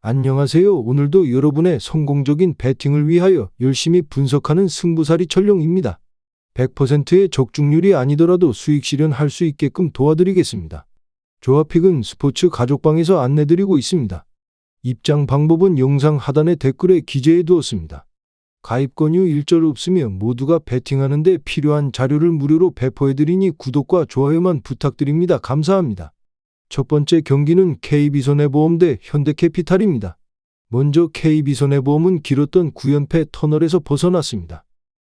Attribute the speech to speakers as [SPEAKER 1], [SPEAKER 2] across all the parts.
[SPEAKER 1] 안녕하세요. 오늘도 여러분의 성공적인 배팅을 위하여 열심히 분석하는 승부사리 철룡입니다. 100%의 적중률이 아니더라도 수익 실현할 수 있게끔 도와드리겠습니다. 조합픽은 스포츠 가족방에서 안내드리고 있습니다. 입장 방법은 영상 하단의 댓글에 기재해 두었습니다. 가입 권유 일절 없으며 모두가 배팅하는 데 필요한 자료를 무료로 배포해드리니 구독과 좋아요만 부탁드립니다. 감사합니다. 첫 번째 경기는 KB손해보험 대 현대캐피탈입니다. 먼저 KB손해보험은 길었던 9연패 터널에서 벗어났습니다.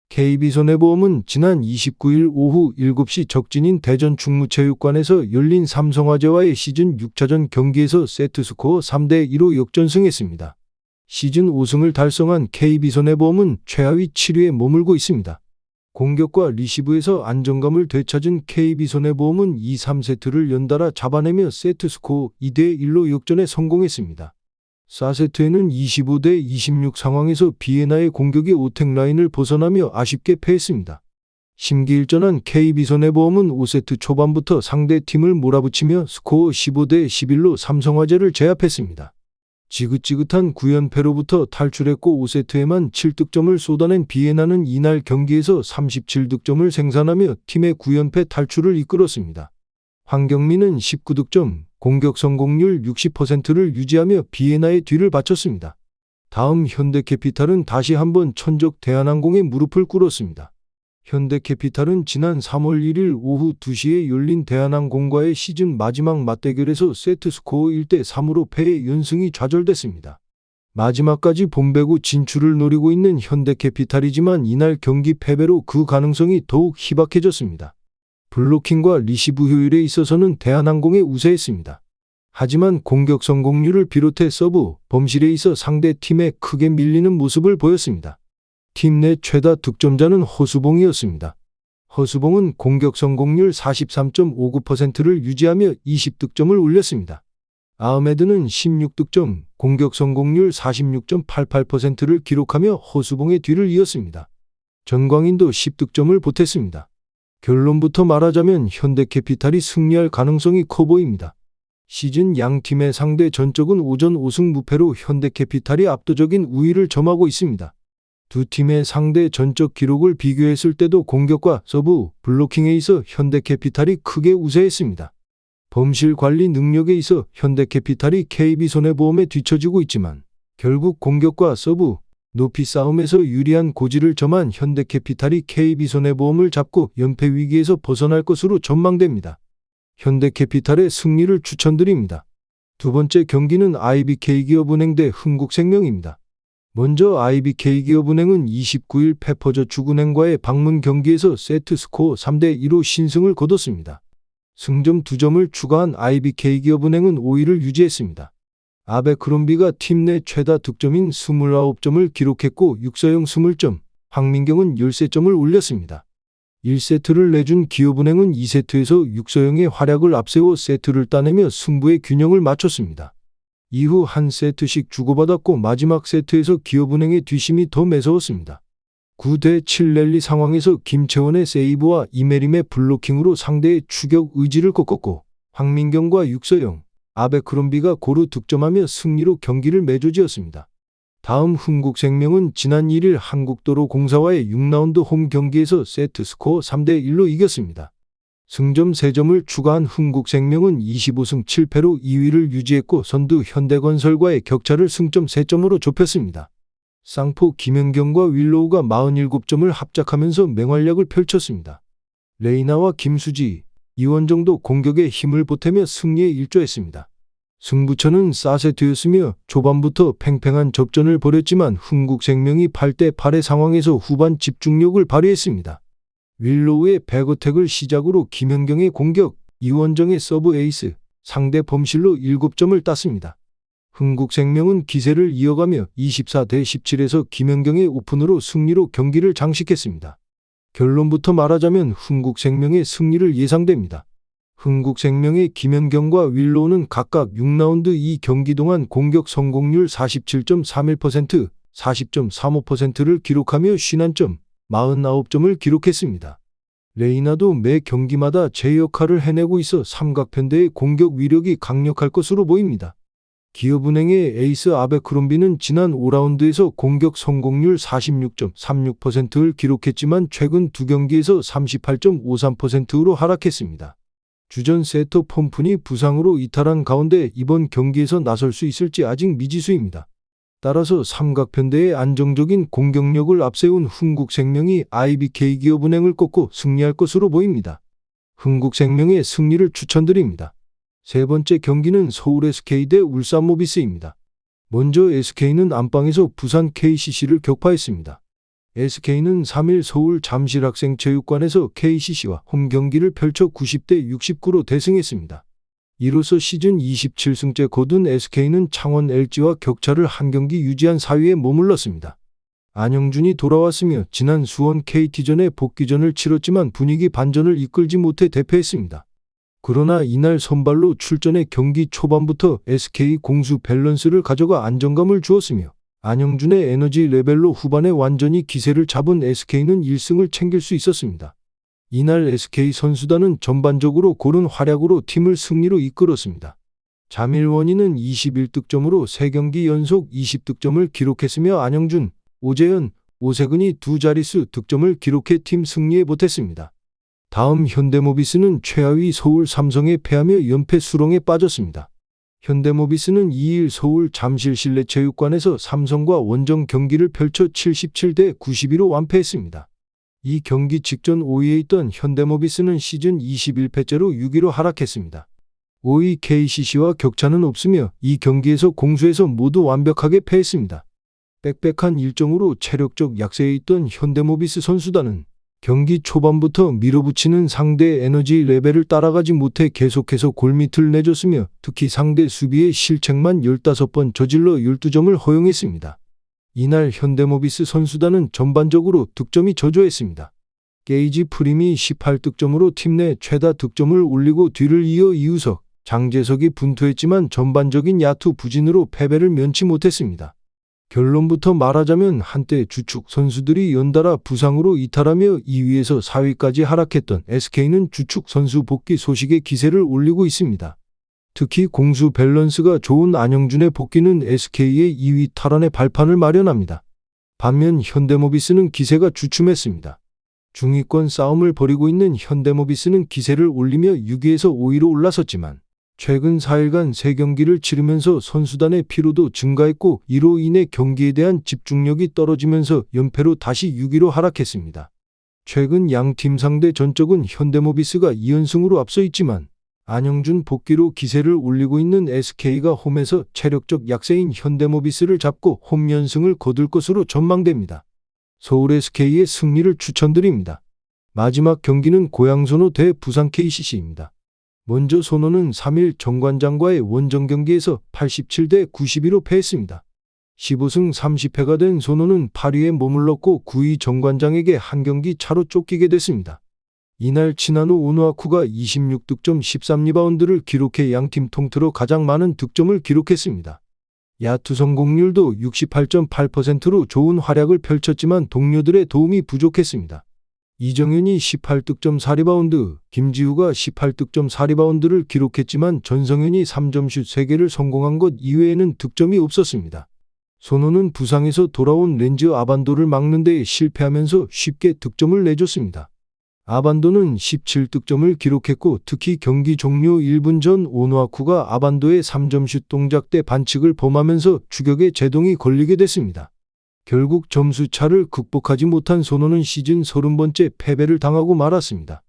[SPEAKER 1] KB손해보험은 지난 29일 오후 7시 적진인 대전 충무체육관에서 열린 삼성화재와의 시즌 6차전 경기에서 세트스코어 3대2로 역전승했습니다. 시즌 5승을 달성한 KB손해보험은 최하위 7위에 머물고 있습니다. 공격과 리시브에서 안정감을 되찾은 KB손해보험은 2, 3세트를 연달아 잡아내며 세트스코어 2대1로 역전에 성공했습니다. 4세트에는 25대 26 상황에서 비에나의 공격이 오택 라인을 벗어나며 아쉽게 패했습니다. 심기일전한 KB손해보험은 5세트 초반부터 상대팀을 몰아붙이며 스코어 15대 11로 삼성화재를 제압했습니다. 지긋지긋한 9연패로부터 탈출했고 5세트에만 7득점을 쏟아낸 비에나는 이날 경기에서 37득점을 생산하며 팀의 9연패 탈출을 이끌었습니다. 황경민은 19득점, 공격 성공률 60%를 유지하며 비에나의 뒤를 바쳤습니다. 다음 현대캐피탈은 다시 한번 천적 대한항공에 무릎을 꿇었습니다. 현대캐피탈은 지난 3월 1일 오후 2시에 열린 대한항공과의 시즌 마지막 맞대결에서 세트스코어 1대3으로 패해 연승이 좌절됐습니다. 마지막까지 본배구 진출을 노리고 있는 현대캐피탈이지만 이날 경기 패배로 그 가능성이 더욱 희박해졌습니다. 블로킹과 리시브 효율에 있어서는 대한항공에 우세했습니다. 하지만 공격 성공률을 비롯해 서브, 범실에 있어 상대 팀에 크게 밀리는 모습을 보였습니다. 팀 내 최다 득점자는 허수봉이었습니다. 허수봉은 공격 성공률 43.59%를 유지하며 20득점을 올렸습니다. 아흐메드는 16득점, 공격 성공률 46.88%를 기록하며 허수봉의 뒤를 이었습니다. 전광인도 10득점을 보탰습니다. 결론부터 말하자면 현대캐피탈이 승리할 가능성이 커 보입니다. 시즌 양팀의 상대 전적은 오전 5승 무패로 현대캐피탈이 압도적인 우위를 점하고 있습니다. 두 팀의 상대 전적 기록을 비교했을 때도 공격과 서브, 블로킹에 있어 현대캐피탈이 크게 우세했습니다. 범실 관리 능력에 있어 현대캐피탈이 KB손해보험에 뒤처지고 있지만 결국 공격과 서브, 높이 싸움에서 유리한 고지를 점한 현대캐피탈이 KB손해보험을 잡고 연패 위기에서 벗어날 것으로 전망됩니다. 현대캐피탈의 승리를 추천드립니다. 두 번째 경기는 IBK기업은행 대 흥국생명입니다. 먼저 IBK기업은행은 29일 페퍼저축은행과의 방문 경기에서 세트스코어 3대2로 신승을 거뒀습니다. 승점 2점을 추가한 IBK기업은행은 5위를 유지했습니다. 아베크롬비가 팀 내 최다 득점인 29점을 기록했고 육서영 20점, 황민경은 13점을 올렸습니다. 1세트를 내준 기업은행은 2세트에서 육서영의 활약을 앞세워 세트를 따내며 승부의 균형을 맞췄습니다. 이후 한 세트씩 주고받았고 마지막 세트에서 기업은행의 뒷심이 더 매서웠습니다. 9대 7 랠리 상황에서 김채원의 세이브와 이메림의 블로킹으로 상대의 추격 의지를 꺾었고 황민경과 육서영, 아베크롬비가 고루 득점하며 승리로 경기를 매조지었습니다. 다음 흥국생명은 지난 1일 한국도로공사와의 6라운드 홈 경기에서 세트스코어 3대1로 이겼습니다. 승점 3점을 추가한 흥국생명은 25승 7패로 2위를 유지했고 선두 현대건설과의 격차를 승점 3점으로 좁혔습니다. 쌍포 김연경과 윌로우가 47점을 합작하면서 맹활약을 펼쳤습니다. 레이나와 김수지, 이원정도 공격에 힘을 보태며 승리에 일조했습니다. 승부처는 4세트였으며 초반부터 팽팽한 접전을 벌였지만 흥국생명이 8대8의 상황에서 후반 집중력을 발휘했습니다. 윌로우의 백어택을 시작으로 김연경의 공격, 이원정의 서브 에이스, 상대 범실로 7점을 땄습니다. 흥국생명은 기세를 이어가며 24대 17에서 김연경의 오픈으로 승리로 경기를 장식했습니다. 결론부터 말하자면 흥국생명의 승리를 예상됩니다. 흥국생명의 김연경과 윌로우는 각각 6라운드 2경기 동안 공격 성공률 47.31%, 40.35%를 기록하며 51점, 49점을 기록했습니다. 레이나도 매 경기마다 제 역할을 해내고 있어 삼각편대의 공격 위력이 강력할 것으로 보입니다. 기업은행의 에이스 아베크롬비는 지난 5라운드에서 공격 성공률 46.36%를 기록했지만 최근 두 경기에서 38.53%로 하락했습니다. 주전 세터 폼푼이 부상으로 이탈한 가운데 이번 경기에서 나설 수 있을지 아직 미지수입니다. 따라서 삼각편대의 안정적인 공격력을 앞세운 흥국생명이 IBK기업은행을 꺾고 승리할 것으로 보입니다. 흥국생명의 승리를 추천드립니다. 세 번째 경기는 서울 SK 대 울산 모비스입니다. 먼저 SK는 안방에서 부산 KCC를 격파했습니다. SK는 3일 서울 잠실학생체육관에서 KCC와 홈 경기를 펼쳐 90대 69로 대승했습니다. 이로써 시즌 27승째 거둔 SK는 창원 LG와 격차를 한 경기 유지한 4위에 머물렀습니다. 안영준이 돌아왔으며 지난 수원 KT전에 복귀전을 치렀지만 분위기 반전을 이끌지 못해 대패했습니다. 그러나 이날 선발로 출전해 경기 초반부터 SK 공수 밸런스를 가져가 안정감을 주었으며 안영준의 에너지 레벨로 후반에 완전히 기세를 잡은 SK는 1승을 챙길 수 있었습니다. 이날 SK 선수단은 전반적으로 고른 활약으로 팀을 승리로 이끌었습니다. 자밀원희는 21득점으로 3경기 연속 20득점을 기록했으며 안영준, 오재현, 오세근이 두 자릿수 득점을 기록해 팀 승리에 보탰습니다. 다음 현대모비스는 최하위 서울 삼성에 패하며 연패 수렁에 빠졌습니다. 현대모비스는 2일 서울 잠실 실내체육관에서 삼성과 원정 경기를 펼쳐 77대 92로 완패했습니다. 이 경기 직전 5위에 있던 현대모비스는 시즌 21패째로 6위로 하락했습니다. 5위 KCC와 격차는 없으며 이 경기에서 공수에서 모두 완벽하게 패했습니다. 빽빽한 일정으로 체력적 약세에 있던 현대모비스 선수단은 경기 초반부터 밀어붙이는 상대의 에너지 레벨을 따라가지 못해 계속해서 골밑을 내줬으며 특히 상대 수비의 실책만 15번 저질러 12점을 허용했습니다. 이날 현대모비스 선수단은 전반적으로 득점이 저조했습니다. 게이지 프림이 18득점으로 팀 내 최다 득점을 올리고 뒤를 이어 이우석, 장재석이 분투했지만 전반적인 야투 부진으로 패배를 면치 못했습니다. 결론부터 말하자면 한때 주축 선수들이 연달아 부상으로 이탈하며 2위에서 4위까지 하락했던 SK는 주축 선수 복귀 소식에 기세를 올리고 있습니다. 특히 공수 밸런스가 좋은 안영준의 복귀는 SK의 2위 탈환의 발판을 마련합니다. 반면 현대모비스는 기세가 주춤했습니다. 중위권 싸움을 벌이고 있는 현대모비스는 기세를 올리며 6위에서 5위로 올라섰지만 최근 4일간 3경기를 치르면서 선수단의 피로도 증가했고 이로 인해 경기에 대한 집중력이 떨어지면서 연패로 다시 6위로 하락했습니다. 최근 양팀 상대 전적은 현대모비스가 2연승으로 앞서 있지만 안영준 복귀로 기세를 올리고 있는 SK가 홈에서 체력적 약세인 현대모비스를 잡고 홈 연승을 거둘 것으로 전망됩니다. 서울 SK의 승리를 추천드립니다. 마지막 경기는 고양선호 대 부산 KCC입니다. 먼저 선호는 3일 정관장과의 원정 경기에서 87대 92로 패했습니다. 15승 30패가 된 선호는 8위에 머물렀고 9위 정관장에게 한 경기 차로 쫓기게 됐습니다. 이날 치나노 오누아쿠가 26득점 13리바운드를 기록해 양팀 통틀어 가장 많은 득점을 기록했습니다. 야투 성공률도 68.8%로 좋은 활약을 펼쳤지만 동료들의 도움이 부족했습니다. 이정현이 18득점 4리바운드, 김지우가 18득점 4리바운드를 기록했지만 전성현이 3점슛 3개를 성공한 것 이외에는 득점이 없었습니다. 선호는 부상에서 돌아온 렌즈 아반도를 막는 데 실패하면서 쉽게 득점을 내줬습니다. 아반도는 17득점을 기록했고 특히 경기 종료 1분 전 오누아쿠가 아반도의 3점슛 동작 때 반칙을 범하면서 추격에 제동이 걸리게 됐습니다. 결국 점수차를 극복하지 못한 선호는 시즌 30번째 패배를 당하고 말았습니다.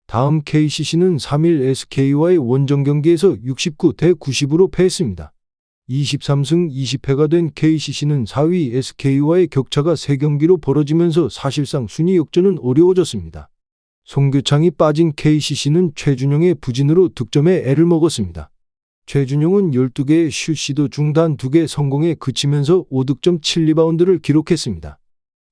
[SPEAKER 1] 다음 KCC는 3일 SK와의 원정 경기에서 69대 90으로 패했습니다. 23승 20패가 된 KCC는 4위 SK와의 격차가 3경기로 벌어지면서 사실상 순위 역전은 어려워졌습니다. 송교창이 빠진 KCC는 최준용의 부진으로 득점에 애를 먹었습니다. 최준용은 12개의 슛 시도 중 단 2개 성공에 그치면서 5득점 7리바운드를 기록했습니다.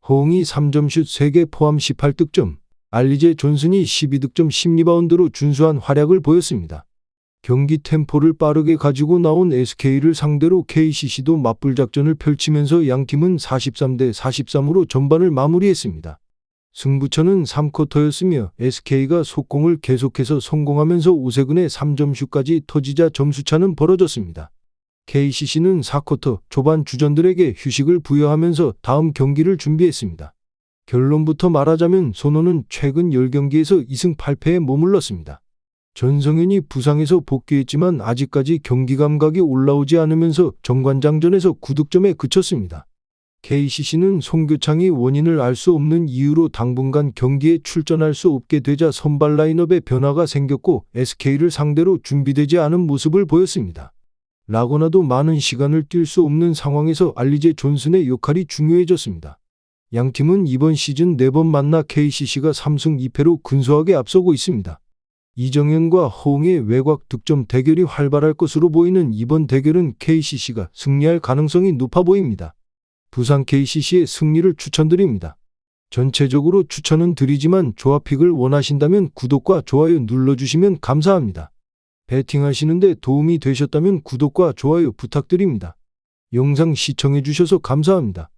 [SPEAKER 1] 허웅이 3점슛 3개 포함 18득점, 알리제 존슨이 12득점 10리바운드로 준수한 활약을 보였습니다. 경기 템포를 빠르게 가지고 나온 SK를 상대로 KCC도 맞불 작전을 펼치면서 양팀은 43대 43으로 전반을 마무리했습니다. 승부처는 3쿼터였으며 SK가 속공을 계속해서 성공하면서 오세근의 3점슛까지 터지자 점수차는 벌어졌습니다. KCC는 4쿼터 초반 주전들에게 휴식을 부여하면서 다음 경기를 준비했습니다. 결론부터 말하자면 손호는 최근 10경기에서 2승 8패에 머물렀습니다. 전성현이 부상에서 복귀했지만 아직까지 경기 감각이 올라오지 않으면서 정관장전에서 9득점에 그쳤습니다. KCC는 송교창이 원인을 알 수 없는 이유로 당분간 경기에 출전할 수 없게 되자 선발 라인업에 변화가 생겼고 SK를 상대로 준비되지 않은 모습을 보였습니다. 라고나도 많은 시간을 뛸 수 없는 상황에서 알리제 존슨의 역할이 중요해졌습니다. 양팀은 이번 시즌 4번 만나 KCC가 3승 2패로 근소하게 앞서고 있습니다. 이정현과 허웅의 외곽 득점 대결이 활발할 것으로 보이는 이번 대결은 KCC가 승리할 가능성이 높아 보입니다. 부산 KCC의 승리를 추천드립니다. 전체적으로 추천은 드리지만 조합픽을 원하신다면 구독과 좋아요 눌러주시면 감사합니다. 배팅하시는데 도움이 되셨다면 구독과 좋아요 부탁드립니다. 영상 시청해주셔서 감사합니다.